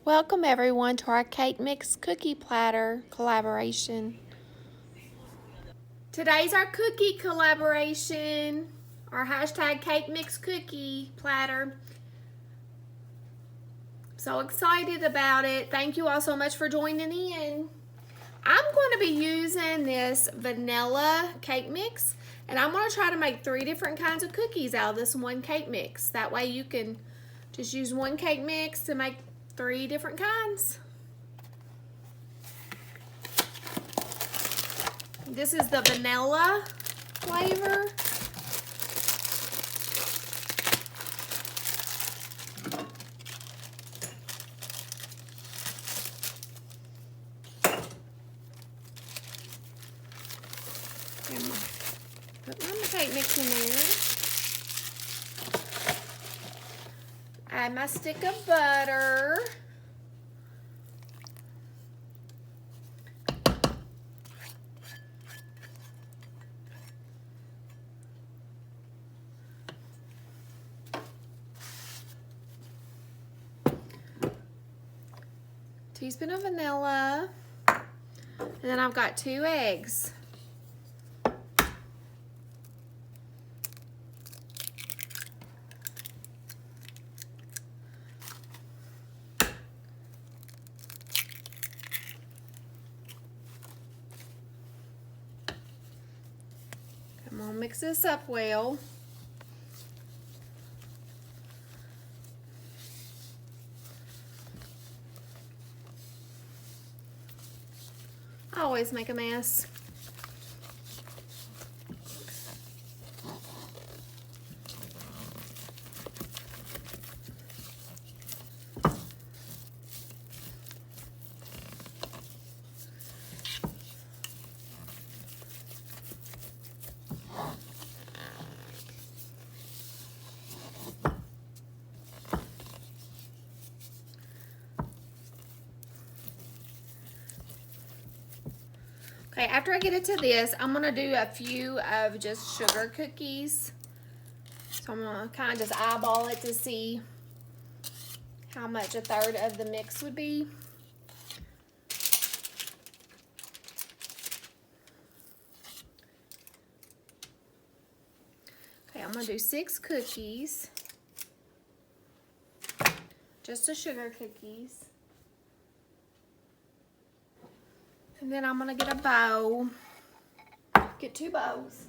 Welcome everyone to our cake mix cookie platter collaboration. Today's our cookie collaboration, our hashtag cake mix cookie platter. So excited about it. Thank you all so much for joining in. I'm going to be using this vanilla cake mix, and I'm going to try to make 3 different kinds of cookies out of this one cake mix. That way you can just use one cake mix to make 3 different kinds. This is the vanilla flavor. Put my cake mix in there. Add my stick of butter. Teaspoon of vanilla. And then I've got 2 eggs. I'm gonna mix this up well. I always make a mess. Okay, after I get it to this, I'm gonna do a few of just sugar cookies. So I'm gonna kind of just eyeball it to see how much a third of the mix would be. Okay, I'm gonna do 6 cookies. Just the sugar cookies. And then I'm gonna get a bowl, get 2 bowls,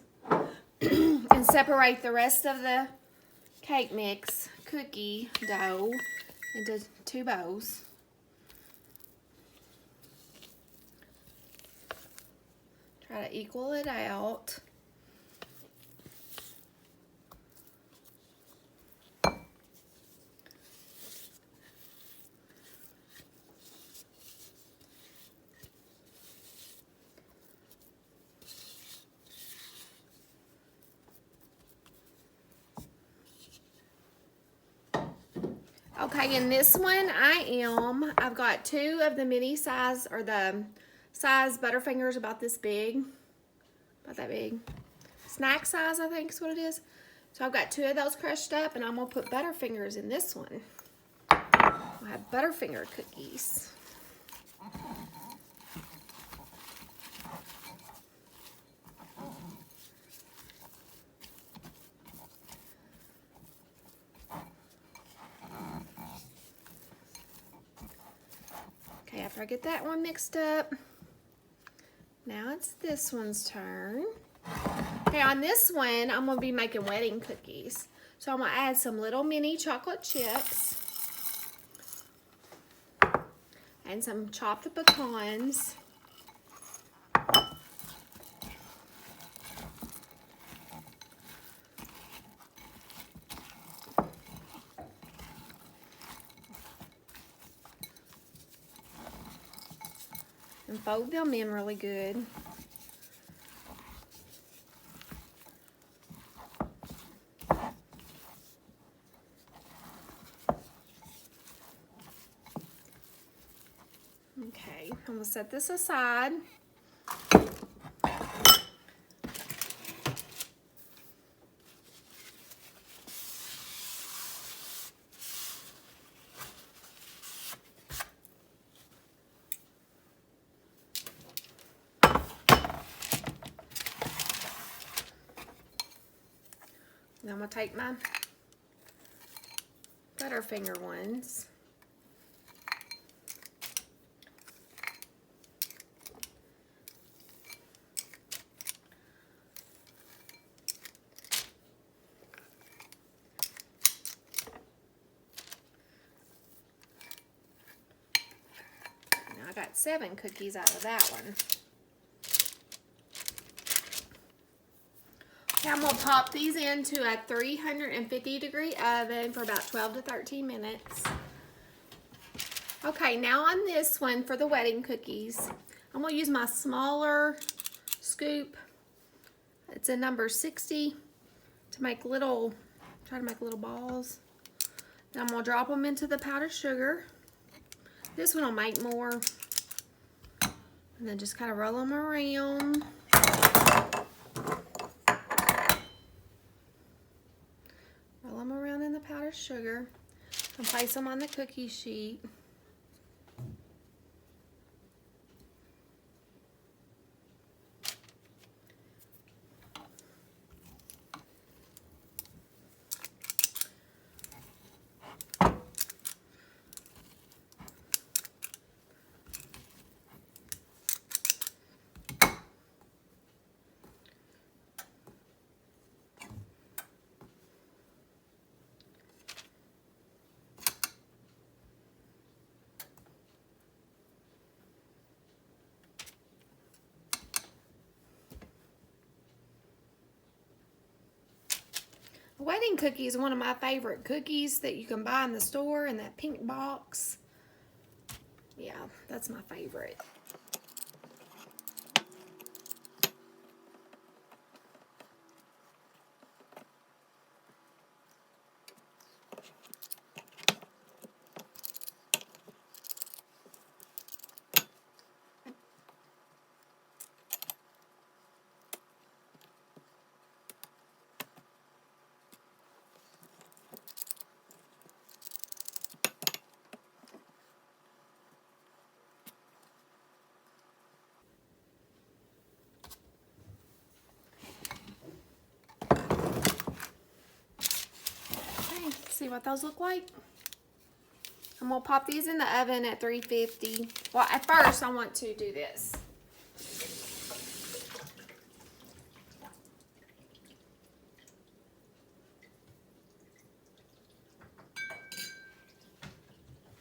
and separate the rest of the cake mix cookie dough into 2 bowls. Try to equal it out. Okay, in this one I've got 2 of the mini size, or the size Butterfingers about this big, about that big. Snack size, I think is what it is. So I've got 2 of those crushed up, and I'm gonna put Butterfingers in this one. I'll have Butterfinger cookies. Okay, after I get that one mixed up, now it's this one's turn. Okay, on this one, I'm gonna be making wedding cookies. So I'm gonna add some little mini chocolate chips and some chopped pecans. And fold them in really good. Okay, I'm gonna set this aside. I'm going to take my Butterfinger ones. Now I got 7 cookies out of that one. Okay, I'm going to pop these into a 350-degree oven for about 12 to 13 minutes. Okay, now on this one for the wedding cookies, I'm going to use my smaller scoop. It's a number 60 to make little, try to make little balls. Then I'm going to drop them into the powdered sugar. This one will make more. And then just kind of roll them around. Roll them around in the powdered sugar and place them on the cookie sheet. Wedding cookie is one of my favorite cookies that you can buy in the store in that pink box. Yeah, that's my favorite. See what those look like. I'm going to pop these in the oven at 350. Well, at first I want to do this.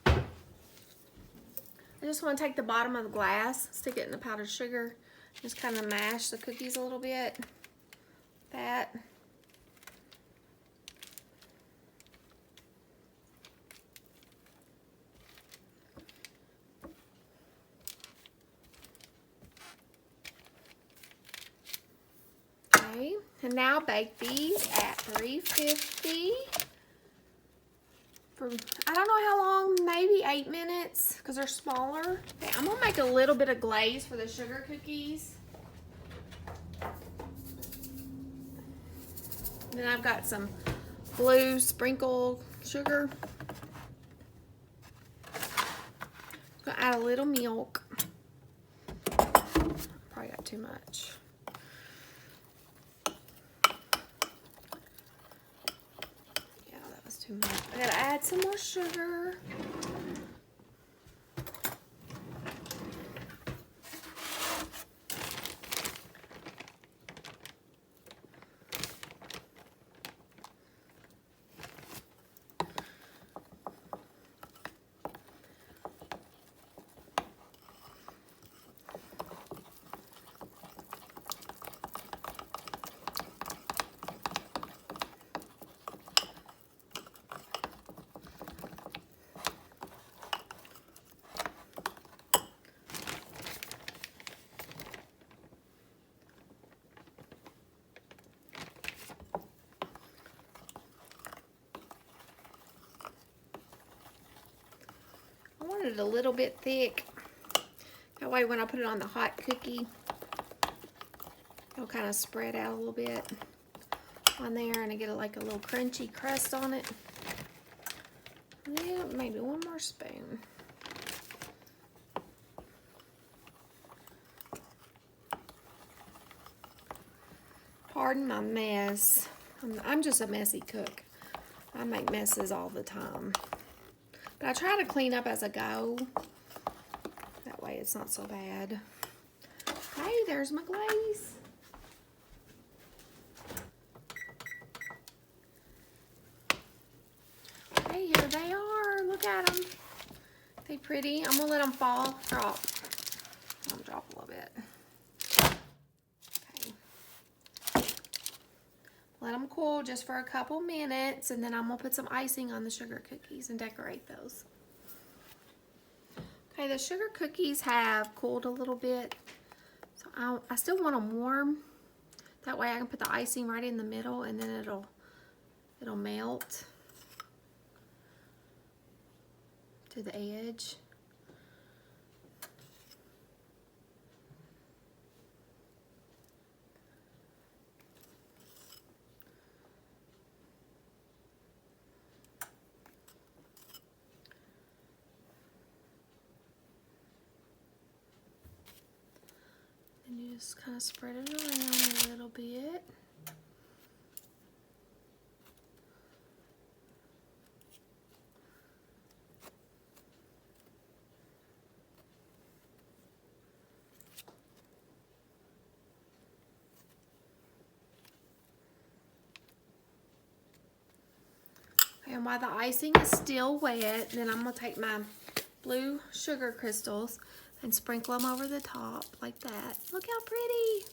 I just want to take the bottom of the glass, stick it in the powdered sugar, just kind of mash the cookies a little bit. That. Okay, and now bake these at 350 for, I don't know how long, maybe 8 minutes because they're smaller. Okay, I'm gonna make a little bit of glaze for the sugar cookies. Then I've got some blue sprinkled sugar. I'm gonna add a little milk. Probably got too much. Too much. I gotta add some more sugar. I want it a little bit thick. That way when I put it on the hot cookie, it'll kind of spread out a little bit on there and I get like a little crunchy crust on it. Yeah, maybe one more spoon. Pardon my mess. I'm just a messy cook. I make messes all the time. But I try to clean up as I go. That way it's not so bad. Okay, there's my glaze. Okay, here they are. Look at them. They pretty. I'm gonna let them fall. Drop. Let them drop a little bit. Okay. Let them cool just for a couple minutes, and then I'm gonna put some icing on the sugar cookies and decorate those. Okay, the sugar cookies have cooled a little bit, so I still want them warm. That way I can put the icing right in the middle, and then it'll melt to the edge. And you just kind of spread it around a little bit. And while the icing is still wet, then I'm going to take my blue sugar crystals and sprinkle them over the top like that. Look how pretty.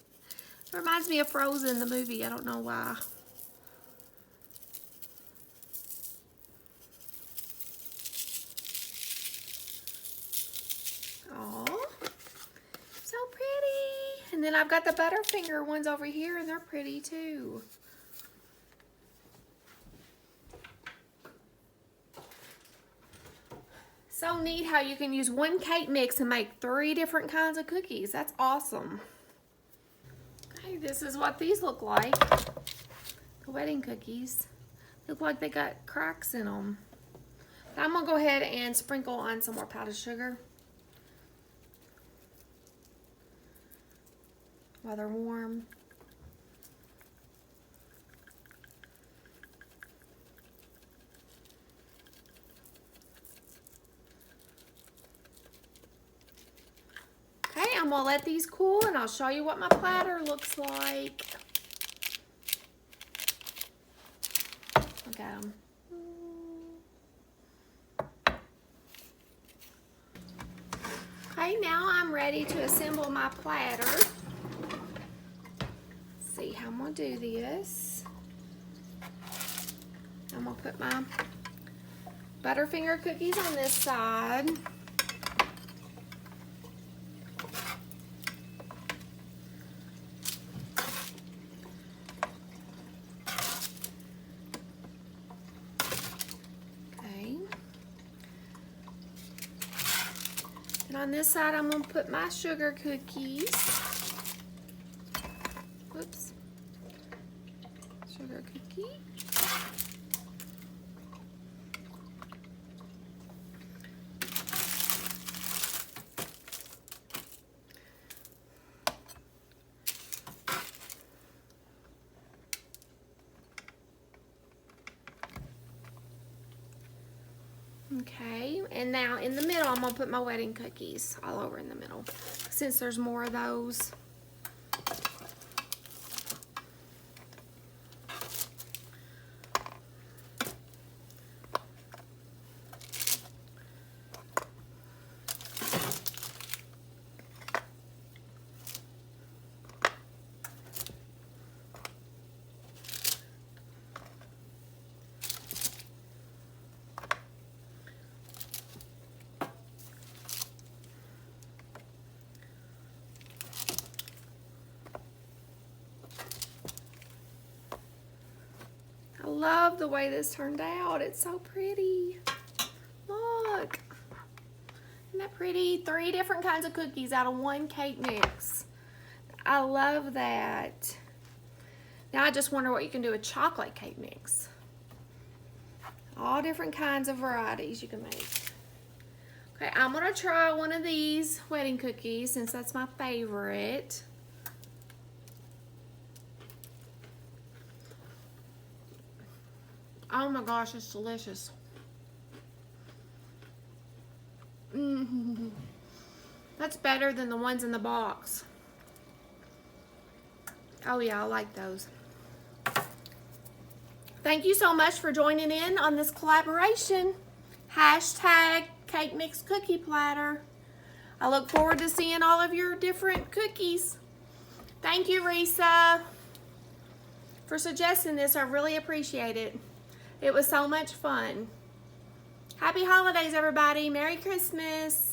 It reminds me of Frozen, the movie. I don't know why. Oh, so pretty. And then I've got the Butterfinger ones over here, and they're pretty too. So neat how you can use one cake mix and make 3 different kinds of cookies. That's awesome. Okay, this is what these look like. The wedding cookies. Look like they got cracks in them. But I'm gonna go ahead and sprinkle on some more powdered sugar while they're warm. I'm gonna let these cool and I'll show you what my platter looks like. Look at them. Okay, now I'm ready to assemble my platter. Let's see how I'm gonna do this. I'm gonna put my Butterfinger cookies on this side. And on this side, I'm going to put my sugar cookies. Whoops. Sugar cookie. Okay, and now in the middle, I'm gonna put my wedding cookies all over in the middle, since there's more of those. I love the way this turned out. It's so pretty. Look. Isn't that pretty? 3 different kinds of cookies out of 1 cake mix. I love that. Now I just wonder what you can do with chocolate cake mix. All different kinds of varieties you can make. Okay, I'm gonna try one of these wedding cookies since that's my favorite. Oh my gosh, it's delicious. That's better than the ones in the box. Oh yeah, I like those. Thank you so much for joining in on this collaboration. Hashtag Cake Mix Cookie Platter. I look forward to seeing all of your different cookies. Thank you, Risa, for suggesting this. I really appreciate it. It was so much fun. Happy holidays, everybody. Merry Christmas.